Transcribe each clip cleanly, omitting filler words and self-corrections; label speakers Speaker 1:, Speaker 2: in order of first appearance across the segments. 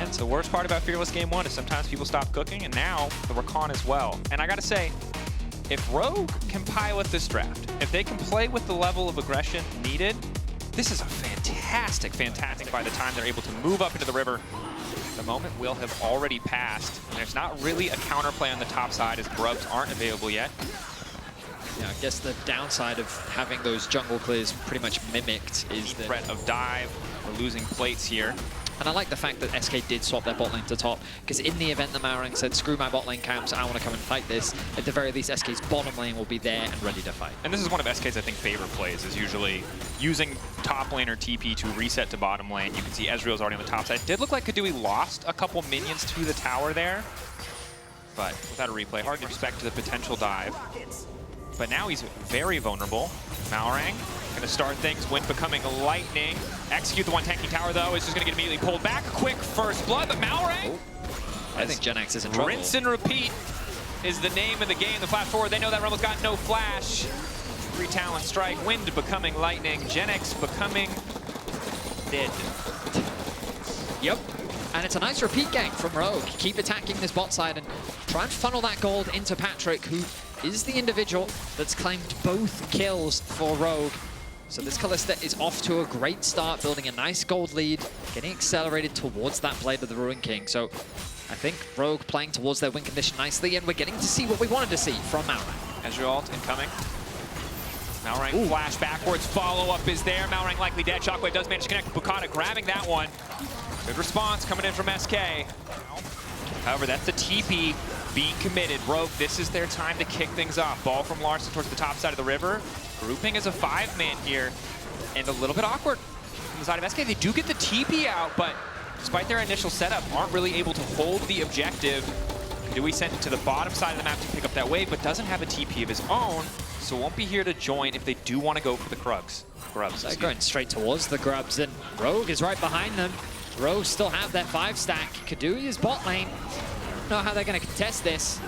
Speaker 1: That's the worst part about Fearless Game 1 is sometimes people stop cooking, and now the Rakan as well. And I gotta say, if Rogue can pilot this draft, if they can play with the level of aggression needed, this is a fantastic by the time they're able to move up into the river. The moment will have already passed. And there's not really a counterplay on the top side as grubs aren't available yet.
Speaker 2: Yeah, I guess the downside of having those jungle clears pretty much mimicked is the
Speaker 1: threat of dive. We're losing plates here.
Speaker 2: And I like the fact that SK did swap their bot lane to top, because in the event that Maorang said, screw my bot lane camps, I want to come and fight this, at the very least SK's bottom lane will be there and ready to fight.
Speaker 1: And this is one of SK's, I think, favorite plays, is usually using top lane or TP to reset to bottom lane. You can see Ezreal's already on the top side. Did look like KazaLoLL lost a couple minions to the tower there, but without a replay, hard to respect the potential dive. But now he's very vulnerable. Maorang gonna start things, Wind becoming lightning. Execute the one tanking tower though, is just gonna get immediately pulled back. Quick first blood, but Maorang?
Speaker 2: I think Gen X is in trouble.
Speaker 1: Rinse and repeat is the name of the game. The flash forward, they know that Rumble's got no flash. 3 talent strike, Wind becoming lightning, Gen X becoming dead.
Speaker 2: Yep. And it's a nice repeat gank from Rogue. Keep attacking this bot side and try and funnel that gold into Patrick, who is the individual that's claimed both kills for Rogue. So this Kalista is off to a great start, building a nice gold lead, getting accelerated towards that Blade of the Ruin King. So I think Rogue playing towards their win condition nicely, and we're getting to see what we wanted to see from Maorang.
Speaker 1: Ezreal ult incoming. Maorang flash backwards, follow-up is there. Maorang likely dead. Shockwave does manage to connect with Bukata, grabbing that one. Good response coming in from SK. However, that's the TP being committed. Rogue, this is their time to kick things off. Ball from Larsson towards the top side of the river. Grouping as a 5-man here, and a little bit awkward from the side of SK. They do get the TP out, but despite their initial setup, aren't really able to hold the objective. Dewey sent it to the bottom side of the map to pick up that wave, but doesn't have a TP of his own, so won't be here to join if they do want to go for the grubs.
Speaker 2: They're going straight towards the grubs, and Rogue is right behind them. Rogue still have that 5-stack. Kadui is bot lane. I don't know how they're going to contest this.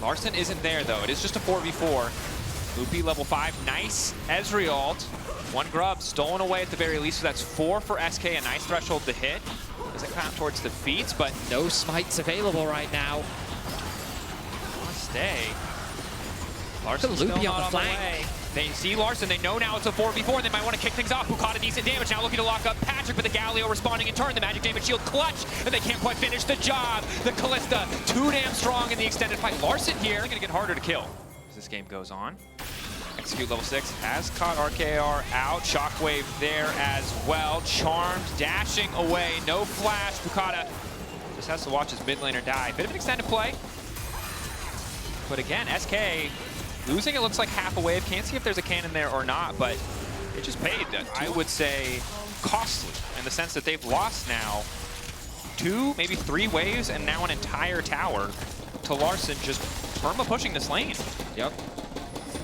Speaker 1: Larsson isn't there, though. It is just a 4v4. Loopy level 5, nice Ezreal ult. 1 grub stolen away at the very least, so that's 4 for SK, a nice threshold to hit. Doesn't count towards the feats, but
Speaker 2: no smites available right now.
Speaker 1: Stay. Larsson still
Speaker 2: Loopy
Speaker 1: not
Speaker 2: on the flank.
Speaker 1: way. They see Larsson, they know now it's a 4v4, and they might want to kick things off. Bukata decent damage, now looking to lock up Patrick, but the Galio responding in turn. The magic damage shield clutch, and they can't quite finish the job. The Kalista, too damn strong in the extended fight. Larsson here, gonna get harder to kill as this game goes on. Execute level 6 has caught RKR out. Shockwave there as well. Charmed, dashing away, no flash. Bukata just has to watch his mid laner die. Bit of an extended play. But again, SK losing it looks like half a wave. Can't see if there's a cannon there or not, but it just paid, I would say, costly in the sense that they've lost now 2, maybe 3 waves and now an entire tower to Larsson just perma pushing this lane.
Speaker 2: Yep.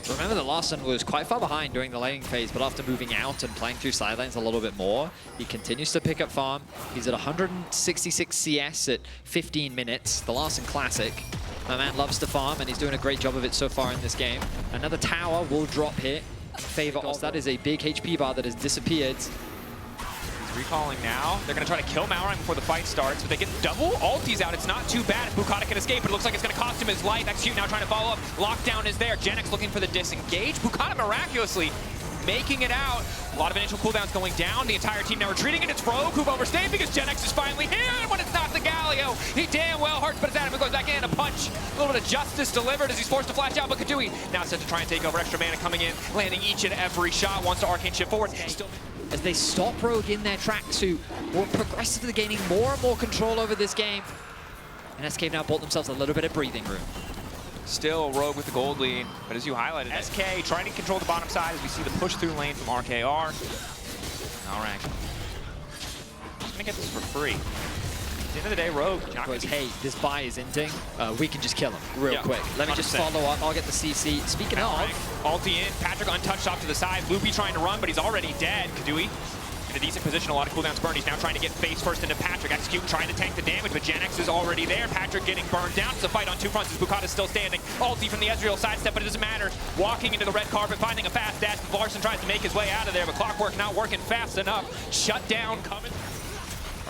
Speaker 2: Remember that Larsson was quite far behind during the laning phase, but after moving out and playing through side lanes a little bit more, he continues to pick up farm. He's at 166 CS at 15 minutes, the Larsson Classic. My man loves to farm, and he's doing a great job of it so far in this game. Another tower will drop here. Favor us. That is a big HP bar that has disappeared.
Speaker 1: He's recalling now. They're going to try to kill Maorang before the fight starts, but they get double ultis out. It's not too bad if Bukata can escape, but it looks like it's going to cost him his life. Execute now trying to follow up. Lockdown is there. Gen X looking for the disengage. Bukata miraculously making it out. A lot of initial cooldowns going down. The entire team now retreating, and it's Rogue who've overstayed because Gen X is finally here. And when it's not the Galio, he damn well hurts, but it's at him. It goes back in. A punch. A little bit of justice delivered as he's forced to flash out, but KazaLoLL now set to try and take over. Extra mana coming in, landing each and every shot. Wants to arcane shift forward.
Speaker 2: As they stop Rogue in their tracksuit, we're progressively gaining more and more control over this game. And SK now bought themselves a little bit of breathing room.
Speaker 1: Still Rogue with the gold lead, but as you highlighted, SK trying to control the bottom side as we see the push through lane from RKR. Maorang just gonna get this for free. At the end of the day, Rogue not
Speaker 2: goes, hey, this buy is ending. We can just kill him real quick. Let me just follow up. I'll get the CC. Speaking of,
Speaker 1: ulti in, Patrick untouched off to the side. Loopy trying to run, but he's already dead. KazaLoLL in a decent position, a lot of cooldowns burned. He's now trying to get face first into Patrick. Execute, trying to tank the damage, but Gen X is already there. Patrick getting burned down. It's a fight on 2 fronts as Bukata's still standing. Ulti from the Ezreal sidestep, but it doesn't matter. Walking into the red carpet, finding a fast dash. Larsson tries to make his way out of there, but Clockwork not working fast enough. Shut down coming.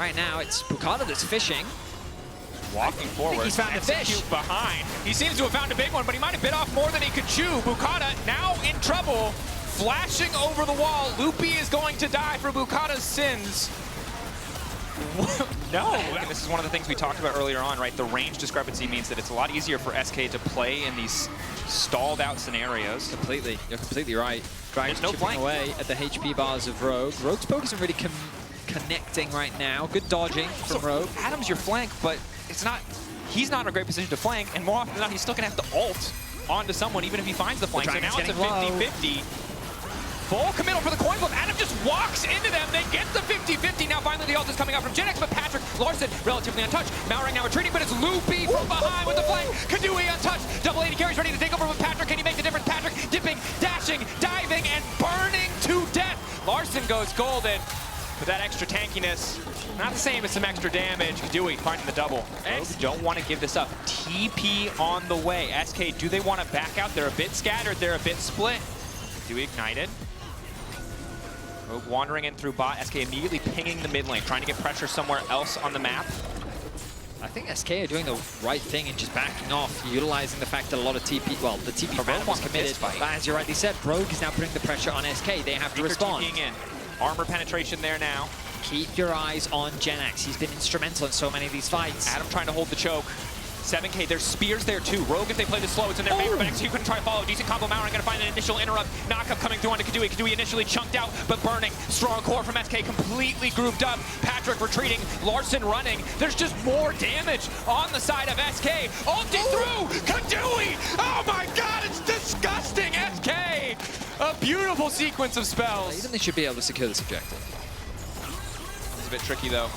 Speaker 2: Right now, it's Bukata that's fishing.
Speaker 1: Walking forward.
Speaker 2: He's found a fish.
Speaker 1: Behind. He seems to have found a big one, but he might have bit off more than he could chew. Bukata now in trouble, flashing over the wall. Loopy is going to die for Bukata's sins. No. And this is one of the things we talked about earlier on, right? The range discrepancy means that it's a lot easier for SK to play in these stalled out scenarios.
Speaker 2: Completely. You're completely right.
Speaker 1: There's no
Speaker 2: chipping
Speaker 1: flank.
Speaker 2: away at the HP bars of Rogue. Rogue's poke isn't really connecting right now. Good dodging from Rogue.
Speaker 1: Adam's your flank, but it's not. He's not in a great position to flank, and more often than not, he's still going to have to ult onto someone, even if he finds the flank. So now it's a 50-50. Full committal for the coin flip. Adam just walks into them. They get the 50-50. Now finally the ult is coming out from Genex, but Patrick Larsson relatively untouched. Malrang now retreating, but it's Loopy from behind with the flank. Kadui untouched. Double 80 carries ready to take over with Patrick. Can he make the difference? Patrick dipping, dashing, diving, and burning to death. Larsson goes golden. With that extra tankiness, not the same as some extra damage. Kadui finding the double. Don't want to give this up. TP on the way. SK, do they want to back out? They're a bit scattered. They're a bit split. Kadui ignited. Rogue wandering in through bot. SK immediately pinging the mid lane, trying to get pressure somewhere else on the map.
Speaker 2: I think SK are doing the right thing and just backing off, utilizing the fact that a lot of TP, well, the TP fan was committed. But as you rightly said, Rogue is now putting the pressure on SK. They have to respond.
Speaker 1: In. Armor penetration there now.
Speaker 2: Keep your eyes on Genex. He's been instrumental in so many of these fights.
Speaker 1: Adam trying to hold the choke. 7K, there's spears there too. Rogue, if they play this slow, it's in their favor, but XQ couldn't try to follow. Decent combo. Maurer gonna find an initial interrupt. Knockup coming through onto Kadui. Kadui initially chunked out, but burning. Strong core from SK, completely grouped up. Patrick retreating, Larsson running. There's just more damage on the side of SK. Ulti through, Kadui! Oh my god, it's disgusting, SK! A beautiful sequence of spells.
Speaker 2: Even they should be able to secure this objective.
Speaker 1: It's a bit tricky though.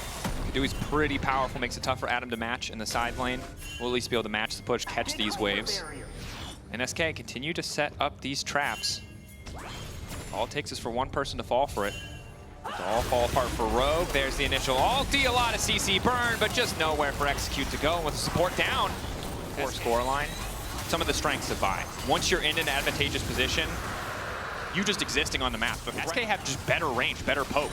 Speaker 1: Kadui's pretty powerful, makes it tough for Adam to match in the side lane. We'll at least be able to match the push, catch these waves. And SK continue to set up these traps. All it takes is for one person to fall for it. It'll all fall apart for Rogue. There's the initial ulti, a lot of CC burn, but just nowhere for Execute to go. And with the support down, poor scoreline. Some of the strengths of Vi. Once you're in an advantageous position, you just existing on the map. But SK have just better range, better poke.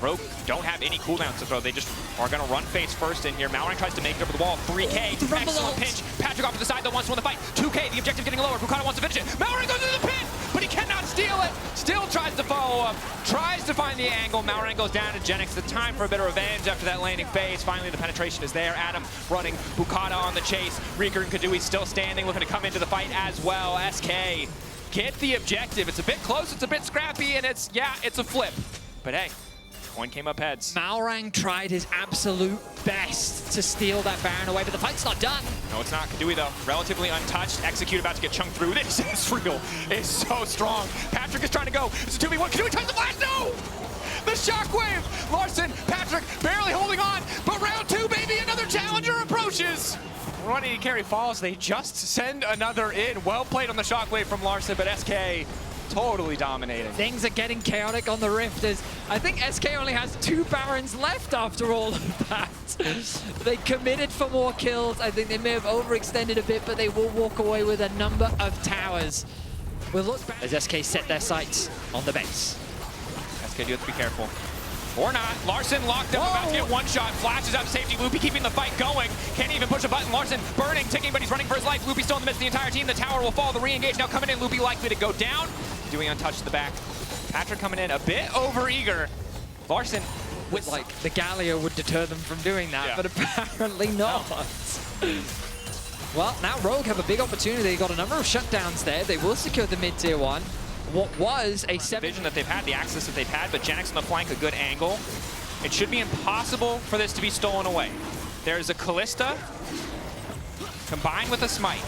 Speaker 1: Rogue don't have any cooldowns to throw. They just are going to run face first in here. Malrang tries to make it over the wall. 3K, excellent pinch. Patrick off to the side that wants to win the fight. 2K, the objective getting lower. Bukata wants to finish it. Malrang goes into the pin, but he cannot steal it. Still tries to follow up, tries to find the angle. Malrang goes down to Genex. The time for a bit of revenge after that landing phase. Finally, the penetration is there. Adam running, Bukata on the chase. Reeker and Kadui still standing, looking to come into the fight as well. SK get the objective. It's a bit close, it's a bit scrappy, and it's a flip. But hey, coin came up heads.
Speaker 2: Malrang tried his absolute best to steal that Baron away, but the fight's not done.
Speaker 1: No, it's not. Kadui, though, relatively untouched. Execute about to get chunked through. This Ezreal is so strong. Patrick is trying to go. It's a 2v1. Kadui tries to flash. No! The shockwave. Larsson, Patrick barely holding on, but round two, baby, another challenger approaches. Running to carry falls. They just send another in. Well played on the shockwave from Larsson, but SK totally dominating.
Speaker 2: Things are getting chaotic on the Rift. I think SK only has 2 Barons left after all of that. They committed for more kills. I think they may have overextended a bit, but they will walk away with a number of towers. We'll look back as SK set their sights on the base.
Speaker 1: SK do have to be careful. Or not. Larsson locked up, about to get one shot. Flashes up safety. Loopy keeping the fight going. Can't even push a button. Larsson burning, ticking, but he's running for his life. Loopy still in the midst of the entire team. The tower will fall. The re-engage now coming in. Loopy likely to go down. Doing untouched at the back. Patrick coming in a bit over-eager. Larsson with
Speaker 2: like the Galio would deter them from doing that, but apparently not. Well, now Rogue have a big opportunity. They got a number of shutdowns there. They will secure the mid-tier 1. What was a vision
Speaker 1: that they've had, the access that they've had, but Genex on the flank, a good angle. It should be impossible for this to be stolen away. There's a Callista combined with a Smite.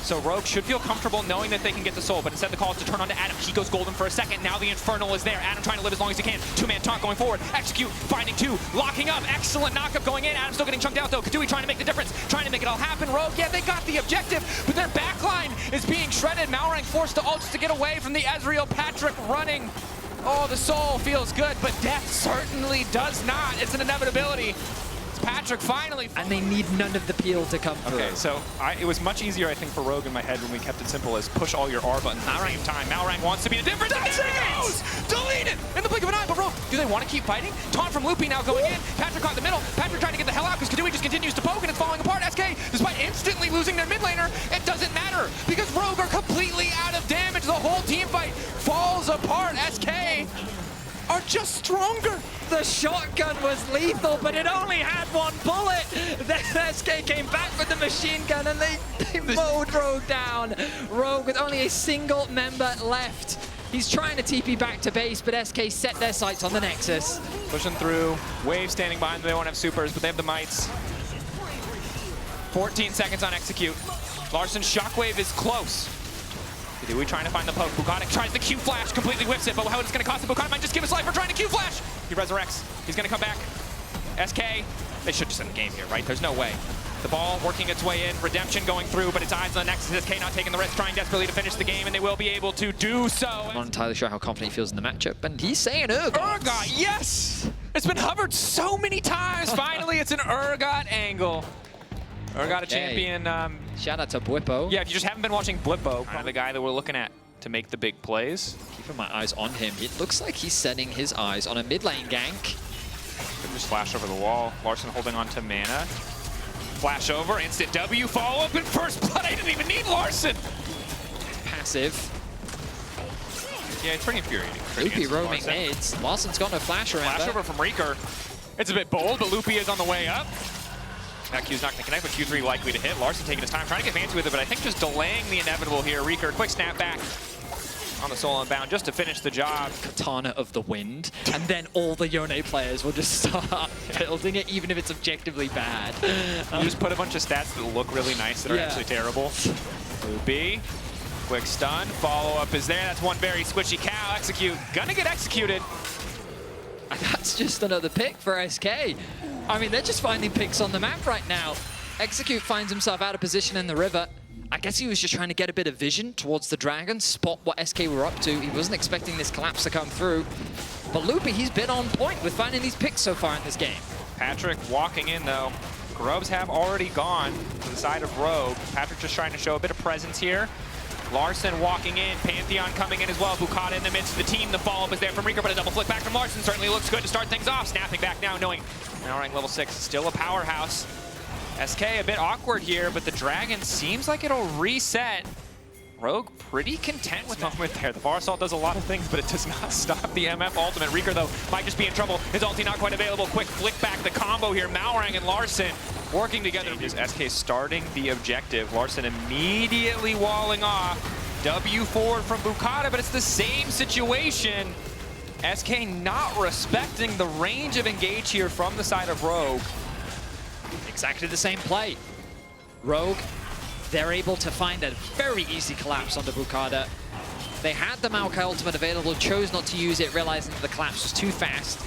Speaker 1: So Rogue should feel comfortable knowing that they can get the soul, but instead the call is to turn on to Adam. He goes golden for a second. Now the Infernal is there. Adam trying to live as long as he can. 2-man taunt going forward. Execute, finding 2, locking up. Excellent knockup going in. Adam still getting chunked out though. Kadui trying to make the difference, trying to make it all happen. Rogue, yeah, they got the objective, but their backline is being shredded. Malrang forced to ults to get away from the Ezreal. Patrick running. Oh, the soul feels good, but death certainly does not. It's an inevitability. Patrick finally.
Speaker 2: And they need none of the peel to come through.
Speaker 3: Okay, so it was much easier, I think, for Rogue in my head when we kept it simple as push all your R buttons at the same time. Malrang wants to be the difference. That's it! Delete it! In the blink of an eye, but Rogue, do they want to keep fighting? Taunt from Loopy now going in. Patrick caught in the middle. Patrick trying to get the hell out because Kadui just continues to poke and it's falling apart. SK, despite instantly losing their mid laner, it doesn't matter because Rogue are completely out of damage. The whole team fight falls apart. SK are just stronger.
Speaker 2: The shotgun was lethal, but it only had one bullet. Then SK came back with the machine gun and they mowed Rogue down. Rogue with only a single member left. He's trying to TP back to base, but SK set their sights on the Nexus.
Speaker 3: Pushing through. Wave standing behind them. They won't have supers, but they have the mites.
Speaker 1: 14 seconds on execute. Larsson shockwave is close. Kadui trying to find the poke. Bukata tries the Q flash, completely whips it, but how it's going to cost him? Bukata might just give his life for trying to Q flash. He resurrects. He's going to come back. SK, they should just end the game here, right? There's no way. The ball working its way in, redemption going through, but it's eyes on the Nexus. SK not taking the risk, trying desperately to finish the game, and they will be able to do so.
Speaker 2: I'm not entirely sure how confident he feels in the matchup, and he's saying Urgot.
Speaker 1: Urgot, yes! It's been hovered so many times. Finally, it's an Urgot angle. Urgot a champion.
Speaker 2: Shout out to Blippo.
Speaker 1: Yeah, if you just haven't been watching Blippo, probably the guy that we're looking at to make the big plays.
Speaker 2: Keeping my eyes on him. It looks like he's setting his eyes on a mid lane gank.
Speaker 3: Could just flash over the wall. Larsson holding on to mana.
Speaker 1: Flash over, instant W, follow up in first blood. I didn't even need Larsson.
Speaker 2: Passive.
Speaker 3: Yeah, it's pretty infuriating.
Speaker 2: Loopy roaming mids. Larsson's got no flash around.
Speaker 1: Flash over from Reeker. It's a bit bold, but Loopy is on the way up. That Q's not going to connect, but Q3 likely to hit. Larsson taking his time, trying to get fancy with it, but I think just delaying the inevitable here. Reeker, quick snap back on the soul unbound just to finish the job.
Speaker 2: Katana of the Wind, and then all the Yone players will just start building it, even if it's objectively bad.
Speaker 3: You just put a bunch of stats that look really nice that are actually terrible.
Speaker 1: Loopy, quick stun, follow-up is there. That's one very squishy cow. Execute, gonna get executed.
Speaker 2: And that's just another pick for SK. I mean, they're just finding picks on the map right now. Execute finds himself out of position in the river. I guess he was just trying to get a bit of vision towards the dragon, spot what SK were up to. He wasn't expecting this collapse to come through. But Loopy, he's been on point with finding these picks so far in this game.
Speaker 3: Patrick walking in, though. Grubs have already gone to the side of Rogue. Patrick just trying to show a bit of presence here.
Speaker 1: Larsson walking in, Pantheon coming in as well. Bukata in the midst of the team. The follow-up is there from Reeker, but a double flip back from Larsson certainly looks good to start things off. Snapping back now, knowing now rank level 6 is still a powerhouse. SK a bit awkward here, but the Dragon seems like it'll reset. Rogue pretty content with the moment there. The Bar Assault does a lot of things, but it does not stop the MF ultimate. Reeker, though, might just be in trouble. His ulti not quite available. Quick flick back the combo here. Malrang and Larsson working together.
Speaker 3: Is SK starting the objective. Larsson immediately walling off.
Speaker 1: W forward from Bukata, but it's the same situation. SK not respecting the range of engage here from the side of Rogue.
Speaker 2: Exactly the same play. Rogue, they're able to find a very easy collapse onto Bukata. They had the Maokai ultimate available, chose not to use it, realizing that the collapse was too fast.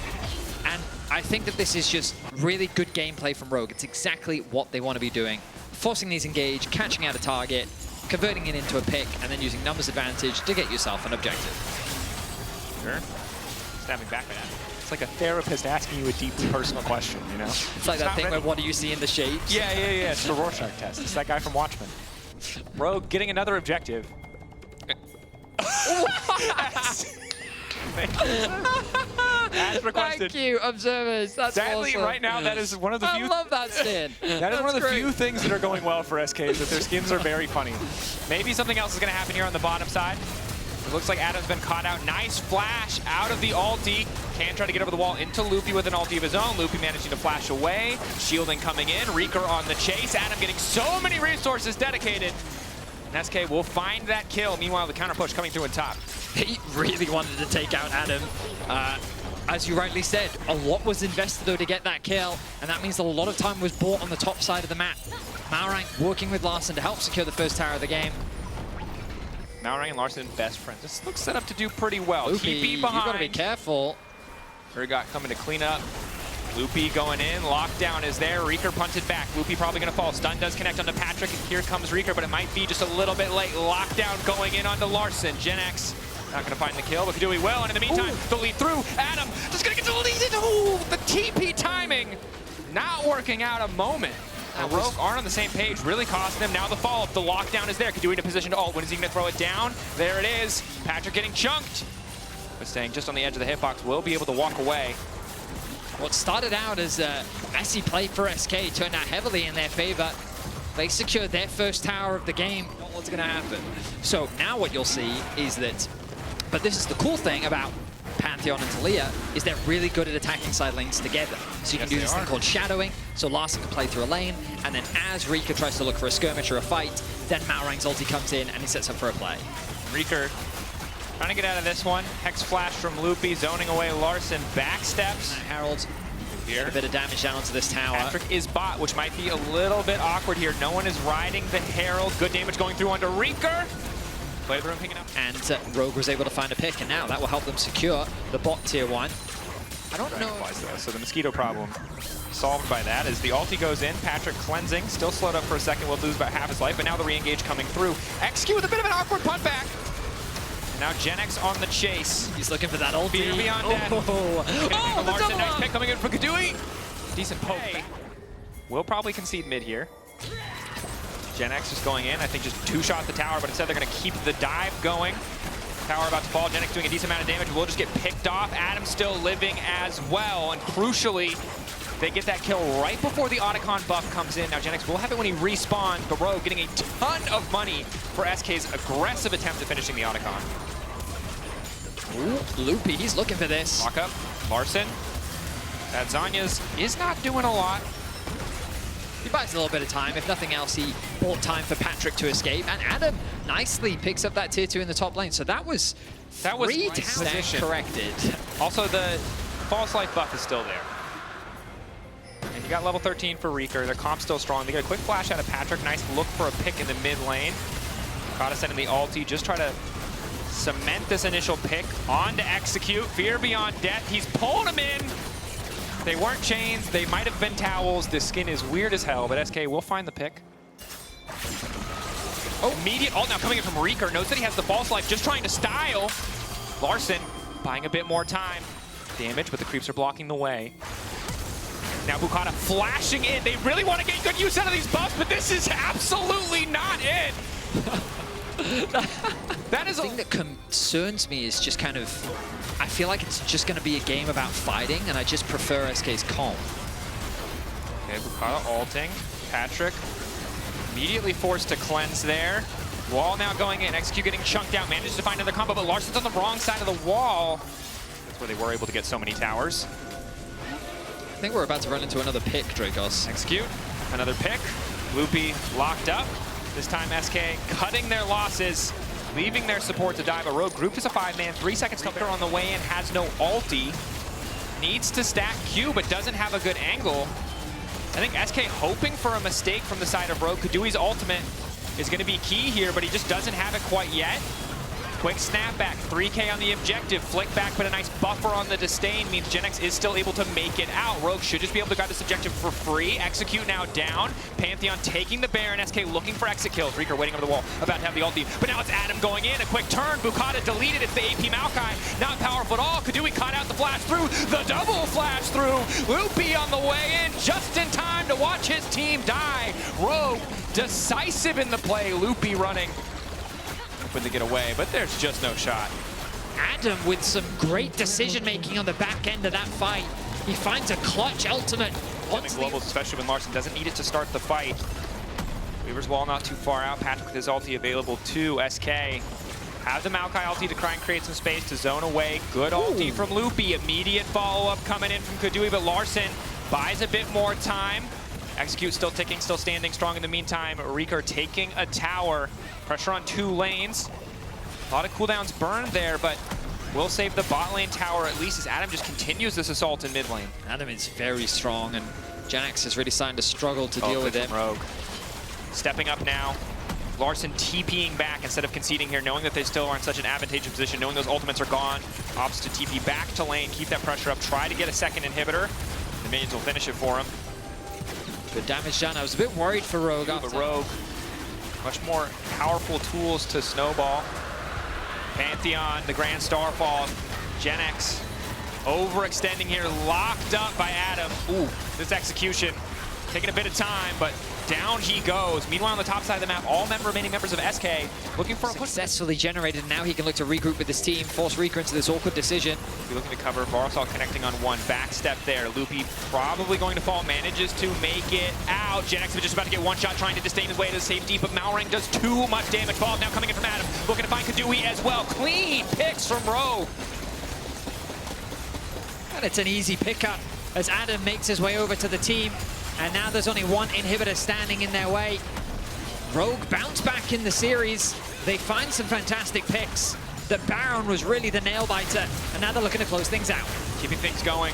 Speaker 2: And I think that this is just really good gameplay from Rogue. It's exactly what they want to be doing. Forcing these engage, catching out a target, converting it into a pick, and then using numbers advantage to get yourself an objective.
Speaker 3: Sure. Snapping back at it. It's like a therapist asking you a deeply personal question, you know?
Speaker 2: It's like that thing where what do you see in the shapes?
Speaker 3: Yeah. It's the Rorschach test. It's that guy from Watchmen. Rogue getting another objective. As requested.
Speaker 2: Thank you, observers. That's
Speaker 3: Sadly,
Speaker 2: awesome.
Speaker 3: right now, that is one of the few...
Speaker 2: I love that skin.
Speaker 3: That is one of the few things that are going well for SK, is that their skins are very funny.
Speaker 1: Maybe something else is going to happen here on the bottom side. It looks like Adam's been caught out. Nice flash out of the ulti. Can try to get over the wall into Loopy with an ulti of his own. Loopy managing to flash away. Shielding coming in. Reeker on the chase. Adam getting so many resources dedicated. And SK will find that kill. Meanwhile, the counter push coming through in top.
Speaker 2: He really wanted to take out Adam. As you rightly said, a lot was invested though to get that kill, and that means a lot of time was bought on the top side of the map. Malrang working with Larsson to help secure the first tower of the game.
Speaker 3: Malrang and Larsson, best friends. This looks set up to do pretty well.
Speaker 2: Loopy,
Speaker 3: TP behind.
Speaker 2: You've got to be careful.
Speaker 3: Urgot coming to clean up.
Speaker 1: Loopy going in, lockdown is there, Reeker punted back. Loopy probably gonna fall, stun does connect onto Patrick, and here comes Reeker, but it might be just a little bit late. Lockdown going in onto Larsson. Gen X not gonna find the kill, but Kadui will, and in the meantime, the lead through. Adam just gonna get deleted. Ooh, the TP timing. not working out a moment. And Rogue aren't on the same page, really costing him. Now the follow-up, the lockdown is there. Kadui in a position to ult. When is he gonna throw it down? There it is. Patrick getting chunked. But staying just on the edge of the hitbox, will be able to walk away.
Speaker 2: What started out as a messy play for SK turned out heavily in their favor. They secured their first tower of the game. What's gonna happen? So now what you'll see is that, but this is the cool thing about Pantheon and Taliyah, is they're really good at attacking side lanes together. So you can do this thing called shadowing, so Larsson can play through a lane, and then as Rika tries to look for a skirmish or a fight, then Malrang's ulti comes in and he sets up for a play.
Speaker 1: Rika trying to get out of this one. Hex flash from Loopy, zoning away Larsson, backsteps.
Speaker 2: Harold here. A bit of damage down onto this tower.
Speaker 1: Patrick is bot, which might be a little bit awkward here. No one is riding the Herald. Good damage going through onto Rika. Play the room picking up.
Speaker 2: And Rogue was able to find a pick, and now that will help them secure the bot tier 1. I don't know.
Speaker 1: So the mosquito problem solved by that as the ulti goes in. Patrick cleansing, still slowed up for a second, will lose about half his life, but now the re-engage coming through. Execute with a bit of an awkward punt back. Now GenX on the chase.
Speaker 2: He's looking for that ulti.
Speaker 1: Fear beyond death.
Speaker 2: Oh, the
Speaker 1: Larsson,
Speaker 2: double
Speaker 1: nice
Speaker 2: up.
Speaker 1: pick coming in for Kadui. Decent poke. Will probably concede mid here. GenX just going in. I think just two-shot the tower, but instead they're going to keep the dive going. Tower about to fall. GenX doing a decent amount of damage. Will just get picked off. Adam still living as well. And crucially, they get that kill right before the Otacon buff comes in. Now GenX will have it when he respawns, but Rogue getting a ton of money for SK's aggressive attempt at finishing the Otacon.
Speaker 2: Ooh, Loopy, he's looking for this.
Speaker 1: Walk up, Larsson. That Zanya's is not doing a lot.
Speaker 2: He buys a little bit of time. If nothing else, he bought time for Patrick to escape. And Adam nicely picks up that tier 2 in the top lane. So that was three towers corrected.
Speaker 1: Also, the false life buff is still there. And you got level 13 for Rika. Their comp's still strong. They get a quick flash out of Patrick. Nice look for a pick in the mid lane. Gotta send in the ulti. Just try to cement this initial pick. On to execute. Fear beyond death. He's pulling him in. They weren't chains. They might have been towels. This skin is weird as hell, but SK will find the pick. Oh, immediate ult now coming in from Rika. Knows that he has the false life. Just trying to style. Larsson buying a bit more time. Damage, but the creeps are blocking the way. Now Bukata flashing in. They really want to get good use out of these buffs, but this is absolutely not it. That is
Speaker 2: the thing that concerns me is just kind of, I feel like it's just going to be a game about fighting, and I just prefer SK's calm.
Speaker 1: Okay, Bukata ulting. Patrick immediately forced to cleanse there. Wall now going in. Execute getting chunked out. Manages to find another combo, but Larsson's on the wrong side of the wall. That's where they were able to get so many towers.
Speaker 2: I think we're about to run into another pick, Dracos.
Speaker 1: Execute. Another pick. Loopy locked up. This time SK cutting their losses, leaving their support to die. But Rogue grouped as a 5-man, 3 seconds to on the way in, has no ulti. Needs to stack Q, but doesn't have a good angle. I think SK hoping for a mistake from the side of Rogue. Kadui's ultimate is going to be key here, but he just doesn't have it quite yet. Quick snapback, 3K on the objective, flick back, but a nice buffer on the disdain means GenX is still able to make it out. Rogue should just be able to grab this objective for free. Execute now down. Pantheon taking the Baron. SK looking for exit kills. Rika waiting over the wall, about to have the ulti, but now it's Adam going in. A quick turn. Bukata deleted. It's the AP Maokai. Not powerful at all. Kadui caught out the flash through. The double flash through. Loopy on the way in, just in time to watch his team die. Rogue decisive in the play. Loopy running. To get away, but there's just no shot.
Speaker 2: Adam with some great decision-making on the back end of that fight. He finds a clutch ultimate.
Speaker 1: Globals, especially when Larsson doesn't need it to start the fight. Weaver's Wall not too far out. Patrick with his ulti available to SK. Have the Maokai ulti to try and create some space to zone away. Good ulti from Loopy. Immediate follow-up coming in from Kadui, but Larsson buys a bit more time. Execute still ticking, still standing strong in the meantime. Rika taking a tower. Pressure on 2 lanes. A lot of cooldowns burned there, but will save the bot lane tower at least as Adam just continues this assault in mid lane.
Speaker 2: Adam is very strong, and GenX has really starting to struggle to deal with him.
Speaker 1: Rogue. Stepping up now. Larsson TPing back instead of conceding here, knowing that they still are in such an advantageous position, knowing those ultimates are gone. Opts to TP back to lane, keep that pressure up, try to get a second inhibitor. The minions will finish it for him.
Speaker 2: Good damage done. I was a bit worried for Rogue.
Speaker 1: But Rogue, much more powerful tools to snowball. Pantheon, the Grand Starfall, GenX
Speaker 3: Overextending here, locked up by Adam. Ooh, this execution taking a bit of time, but down he goes. Meanwhile, on the top side of the map, all remaining members of SK looking for a push.
Speaker 2: Successfully generated. Now he can look to regroup with his team, force Rika into this awkward decision.
Speaker 3: Be looking to cover. Barsal connecting on one. Backstep there. Loopy probably going to fall. Manages to make it out. Genex was just about to get one shot, trying to disdain his way to safety, but Malrang does too much damage. Ball now coming in from Adam. Looking to find Kadui as well. Clean picks from Rogue.
Speaker 2: And it's an easy pickup as Adam makes his way over to the team. And now there's only one inhibitor standing in their way. Rogue bounce back in the series. They find some fantastic picks. The Baron was really the nail-biter, and now they're looking to close things out.
Speaker 3: Keeping things going.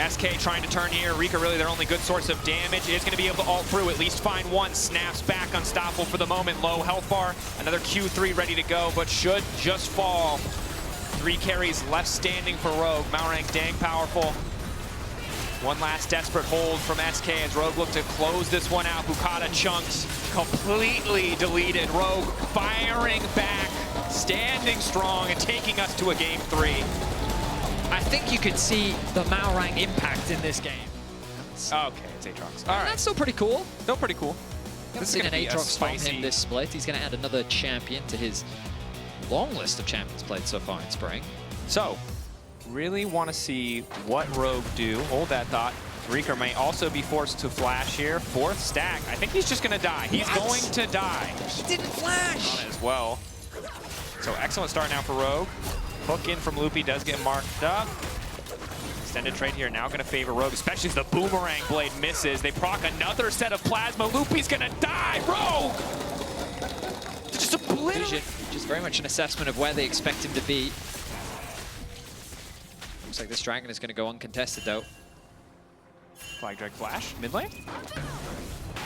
Speaker 3: SK trying to turn here. Rika really their only good source of damage. Is going to be able to ult through, at least find one. Snaps back, unstoppable for the moment. Low health bar. Another Q3 ready to go, but should just fall. 3 carries left standing for Rogue. Malrang dang powerful. One last desperate hold from SK as Rogue look to close this one out. Bukata chunks completely deleted. Rogue firing back, standing strong, and taking us to a game 3.
Speaker 2: I think you could see the Malrang impact in this game.
Speaker 3: Okay, it's Aatrox. All right.
Speaker 2: That's still pretty cool.
Speaker 3: Still pretty cool.
Speaker 2: This is an Aatrox from him this split. He's going to add another champion to his long list of champions played so far in spring.
Speaker 3: So, really want to see what Rogue do. Hold that thought. Rika may also be forced to flash here. 4th stack. I think he's just going to die. He's going to die.
Speaker 2: He didn't flash.
Speaker 3: On it as well. So excellent start now for Rogue. Hook in from Loopy does get marked up. Extended trade here now going to favor Rogue, especially as the boomerang blade misses. They proc another set of plasma. Loopy's going to die. Rogue! Just obliterate.
Speaker 2: Just very much an assessment of where they expect him to be. Looks like this dragon is going to go uncontested, though.
Speaker 3: Flag drag flash, mid lane?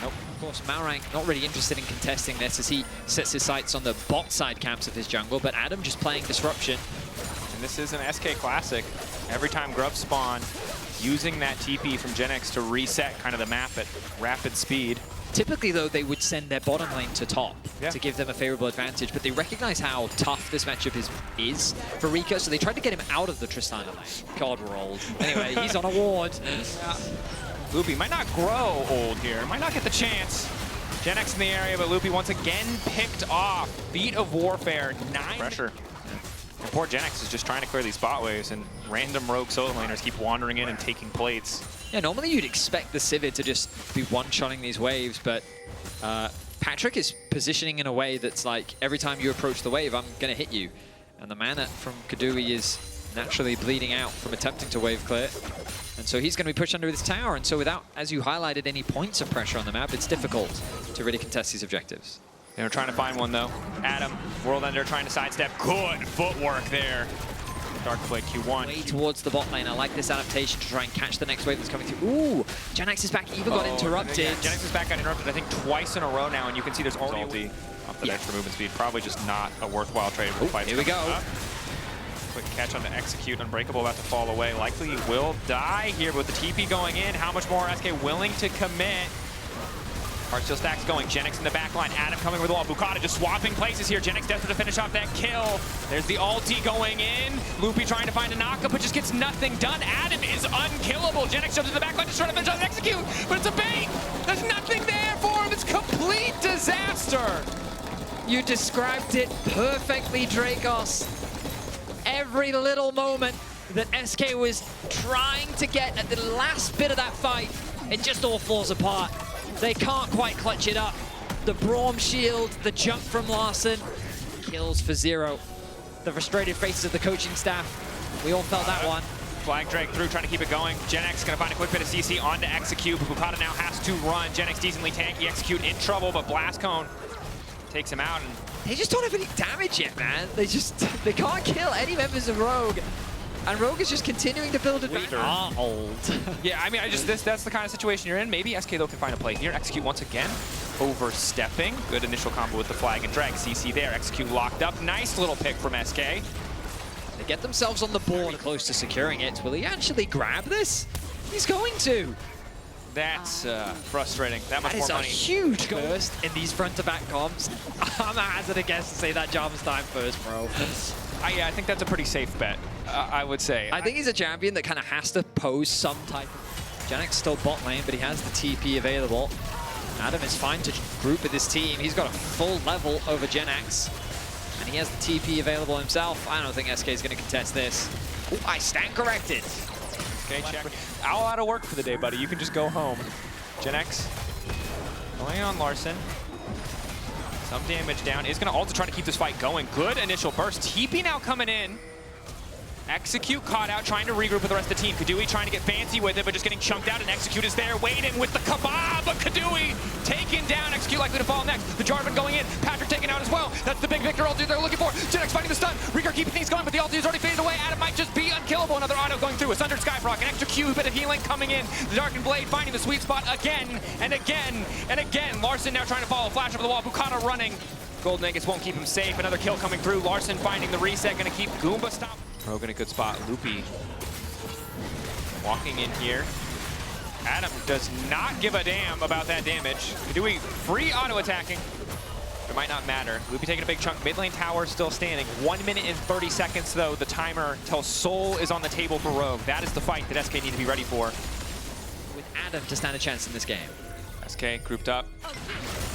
Speaker 2: Nope. Of course, Malrang not really interested in contesting this as he sets his sights on the bot side camps of his jungle, but Adam just playing disruption.
Speaker 3: And this is an SK classic. Every time grubs spawn, using that TP from Genex to reset kind of the map at rapid speed.
Speaker 2: Typically, though, they would send their bottom lane to top to give them a favorable advantage, but they recognize how tough this matchup is for Rika, so they tried to get him out of the Tristana lane. God, we're old. Anyway, he's on a ward.
Speaker 3: Loopy might not grow old here, might not get the chance. Genex in the area, but Loopy once again picked off. Beat of Warfare, 9 pressure. And poor Genex is just trying to clear these spot waves, and random Rogue solo laners keep wandering in and taking plates.
Speaker 2: Yeah, normally you'd expect the Civid to just be one-shotting these waves, but Patrick is positioning in a way that's like, every time you approach the wave, I'm going to hit you. And the mana from Kadui is naturally bleeding out from attempting to wave clear. And so he's going to be pushed under this tower, and so without, as you highlighted, any points of pressure on the map, it's difficult to really contest these objectives.
Speaker 3: They were trying to find one, though. Adam, World Ender trying to sidestep. Good footwork there. Dark Blade Q1.
Speaker 2: Way towards the bot lane. I like this adaptation to try and catch the next wave that's coming through. Ooh, Genex is back. Even got interrupted.
Speaker 3: Yeah, Genex is back, got interrupted, I think, twice in a row now, and you can see there's already off the extra movement speed. Probably just not a worthwhile trade for the fight.
Speaker 2: Here we go.
Speaker 3: Quick catch on the execute. Unbreakable about to fall away. Likely will die here with the TP going in. How much more SK willing to commit? Heartsteel stacks going. Genex in the back line. Adam coming with the wall. Bukata just swapping places here. Genex desperate to finish off that kill. There's the ulti going in. Loopy trying to find a knockup, but just gets nothing done. Adam is unkillable. Genex jumps in the back line just trying to finish off the execute, but it's a bait. There's nothing there for him. It's complete disaster.
Speaker 2: You described it perfectly, Dracos. Every little moment that SK was trying to get at the last bit of that fight, it just all falls apart. They can't quite clutch it up. The Braum shield, the jump from Larsson, kills for 0. The frustrated faces of the coaching staff. We all felt that one.
Speaker 3: Flag drag through, trying to keep it going. Genex gonna find a quick bit of CC on to execute, but Bukata now has to run. Genex decently tanky, execute in trouble, but Blast Cone takes him out. And
Speaker 2: they just don't have any damage yet, man. They can't kill any members of Rogue. And Rogue is just continuing to build advantage.
Speaker 3: Yeah, I mean, that's the kind of situation you're in. Maybe SK though can find a play here. Execute once again, overstepping. Good initial combo with the flag and drag. CC there, execute locked up. Nice little pick from SK.
Speaker 2: They get themselves on the board close to securing it. Will he actually grab this? He's going to.
Speaker 3: That's frustrating. That much more money.
Speaker 2: That is a huge burst in these front-to-back comps. I'm gonna hazard a guess to say that Jarvan's time first, bro.
Speaker 3: Yeah, I think that's a pretty safe bet. I would say.
Speaker 2: I think he's a champion that kind of has to pose some type of... Gen X still bot lane, but he has the TP available. Adam is fine to group with his team. He's got a full level over Gen X, and he has the TP available himself. I don't think SK is going to contest this. Ooh, I stand corrected.
Speaker 3: Okay, check. All out of work for the day, buddy. You can just go home. Gen X going on Larsson. Some damage down. Is going to also try to keep this fight going. Good initial burst. TP now coming in. Execute caught out, trying to regroup with the rest of the team. Kadui trying to get fancy with it, but just getting chunked out, and Execute is there waiting with the kebab, but Kadui taken down. Execute likely to fall next. The Jarvan going in, Patrick taken out as well. That's the big victor ulti they're looking for. Gen X fighting the stun. Rieger keeping things going, but the ulti is already faded away. Adam might just be unkillable. Another auto going through. A Sundered Skyfrock, an extra Q, bit of healing coming in. The Darkened Blade finding the sweet spot again and again and again. Larsson now trying to follow. Flash over the wall. Bukata running. Golden Nuggets won't keep him safe. Another kill coming through. Larsson finding the reset. Going to keep Goomba stopped. Rogue in a good spot. Loopy walking in here. Adam does not give a damn about that damage. Kadui free auto attacking. It might not matter. Loopy taking a big chunk. Mid lane tower still standing. 1 minute and 30 seconds though. The timer till Soul is on the table for Rogue. That is the fight that SK need to be ready for.
Speaker 2: With Adam to stand a chance in this game.
Speaker 3: SK grouped up.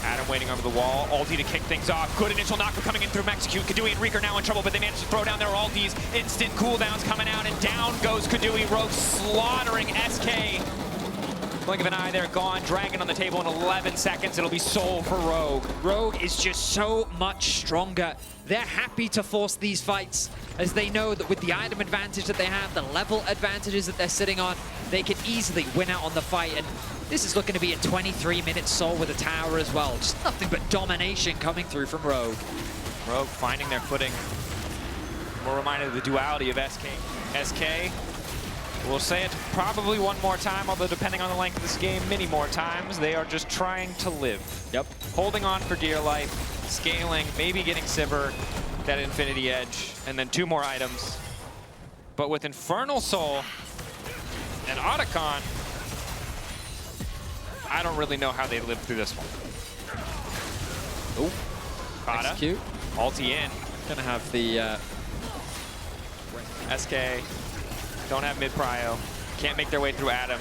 Speaker 3: Adam waiting over the wall. Ulti to kick things off. Good initial knocker coming in through Execute. Kadui and Rieger now in trouble, but they managed to throw down their ultis. Instant cooldowns coming out, and down goes Kadui. Rogue slaughtering SK. Blink of an eye, they're gone. Dragon on the table in 11 seconds. It'll be Soul for Rogue.
Speaker 2: Rogue is just so much stronger. They're happy to force these fights, as they know that with the item advantage that they have, the level advantages that they're sitting on, they can easily win out on the fight. And this is looking to be a 23-minute Soul with a tower as well. Just nothing but domination coming through from Rogue.
Speaker 3: Rogue finding their footing. We're reminded of the duality of SK. We'll say it probably one more time, although depending on the length of this game, many more times. They are just trying to live.
Speaker 2: Yep.
Speaker 3: Holding on for dear life, scaling, maybe getting Sivir, that Infinity Edge, and then 2 more items. But with Infernal Soul and Otacon, I don't really know how they lived through this one.
Speaker 2: Oh, Execute.
Speaker 3: Ulti in.
Speaker 2: Gonna have the
Speaker 3: SK don't have mid prio, can't make their way through Adam,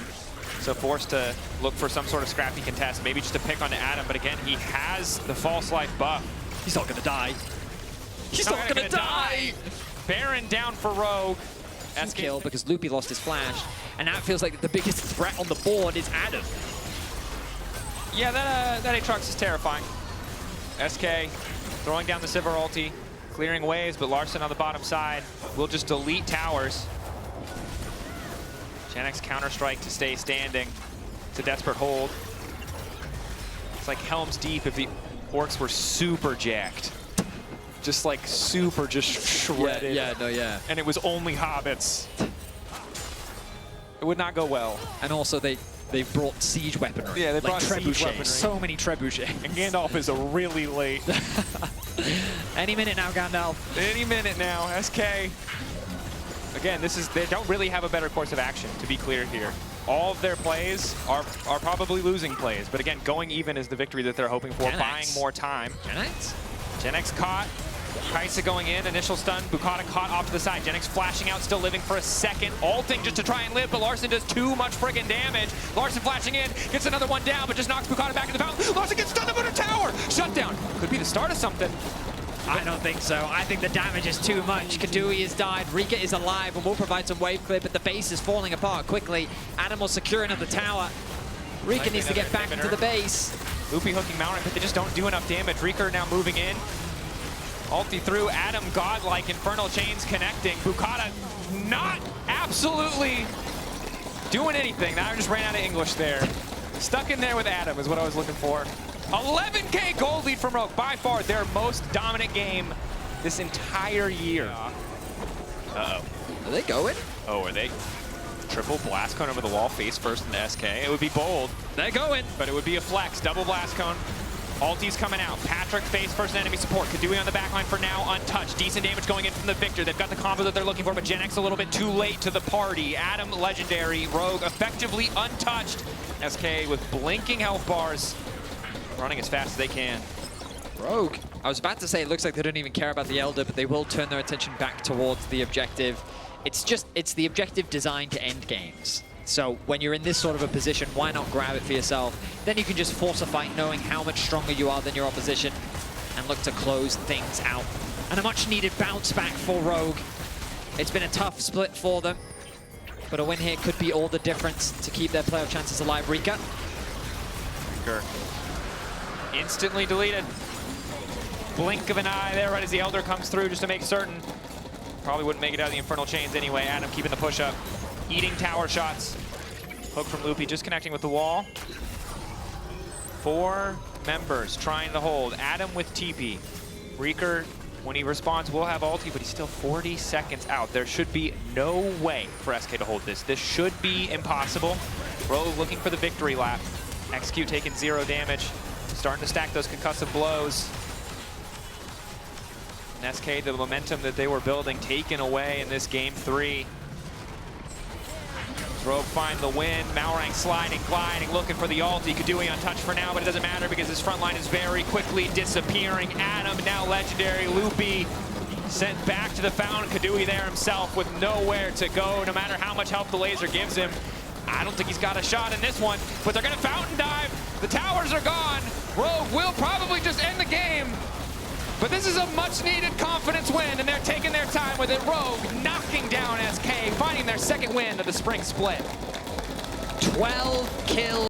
Speaker 3: so forced to look for some sort of scrappy contest, maybe just to pick onto Adam, but again, he has the false life buff.
Speaker 2: He's not gonna die. He's not gonna die!
Speaker 3: Baron down for Rogue.
Speaker 2: SK kill because Loopy lost his flash, and that feels like the biggest threat on the board is Adam.
Speaker 3: Yeah, that Aatrox is terrifying. SK throwing down the Sivir ulti, clearing waves, but Larsson on the bottom side will just delete towers. Gen X counter-strike to stay standing. It's a desperate hold. It's like Helm's Deep if the Orcs were super jacked. Just like super just shredded.
Speaker 2: Yeah.
Speaker 3: And it was only hobbits. It would not go well.
Speaker 2: And also they brought siege weaponry.
Speaker 3: Yeah, they brought
Speaker 2: like
Speaker 3: siege weaponry.
Speaker 2: So many trebuchets.
Speaker 3: And Gandalf is a really late.
Speaker 2: Any minute now, Gandalf.
Speaker 3: Any minute now, SK. Again, they don't really have a better course of action, to be clear here. All of their plays are probably losing plays, but again, going even is the victory that they're hoping for, buying more time. Gen X caught. Kaisa going in, initial stun, Bukata caught off to the side. Gen X flashing out, still living for a second, ulting just to try and live, but Larsson does too much friggin' damage. Larsson flashing in, gets another one down, but just knocks Bukata back in the fountain. Larsson gets stunned up under tower! Shutdown! Could be the start of something.
Speaker 2: I don't think so. I think the damage is too much. Kadui has died, Rika is alive, and will provide some wave clear, but the base is falling apart quickly. Adam will secure another tower. Rika needs to get back into the base.
Speaker 3: Loopy hooking Mountain, but they just don't do enough damage. Rika now moving in. Ulti through, Adam godlike, Infernal Chains connecting. Bukata not absolutely doing anything. Now I just ran out of English there. Stuck in there with Adam is what I was looking for. 11K gold lead from Rogue, by far their most dominant game this entire year. Uh-oh.
Speaker 2: Are they going?
Speaker 3: Oh, are they? Triple blast cone over the wall, face first into SK. It would be bold.
Speaker 2: They're going.
Speaker 3: But it would be a flex. Double blast cone. Ulti's coming out. Patrick face first enemy support. Kadui on the backline for now, untouched. Decent damage going in from the Victor. They've got the combo that they're looking for, but Gen X a little bit too late to the party. Adam, legendary. Rogue effectively untouched. SK with blinking health bars, running as fast as they can.
Speaker 2: Rogue. I was about to say it looks like they don't even care about the Elder, but they will turn their attention back towards the objective. it's the objective designed to end games. So when you're in this sort of a position, why not grab it for yourself? Then you can just force a fight knowing how much stronger you are than your opposition and look to close things out. And a much needed bounce back for Rogue. It's been a tough split for them, but a win here could be all the difference to keep their playoff chances alive. Rika.
Speaker 3: Instantly deleted. Blink of an eye there right as the Elder comes through just to make certain. Probably wouldn't make it out of the Infernal Chains anyway. Adam keeping the push up. Eating tower shots. Hook from Loopy just connecting with the wall. 4 members trying to hold. Adam with TP. Reeker, when he responds, will have ulti, but he's still 40 seconds out. There should be no way for SK to hold this. This should be impossible. Rogue looking for the victory lap. Execute taking 0 damage. Starting to stack those concussive blows. And SK, the momentum that they were building, taken away in this game 3. Rogue find the win. Malrang sliding, gliding, looking for the ulti. Kadui untouched for now, but it doesn't matter because his front line is very quickly disappearing. Adam, now legendary. Loopy sent back to the fountain. Kadui there himself with nowhere to go, no matter how much help the laser gives him. I don't think he's got a shot in this one, but they're going to fountain dive. The towers are gone. Rogue will probably just end the game. But this is a much-needed confidence win, and they're taking their time with it. Rogue knocking down SK, finding their second win of the spring split.
Speaker 2: 12 kills.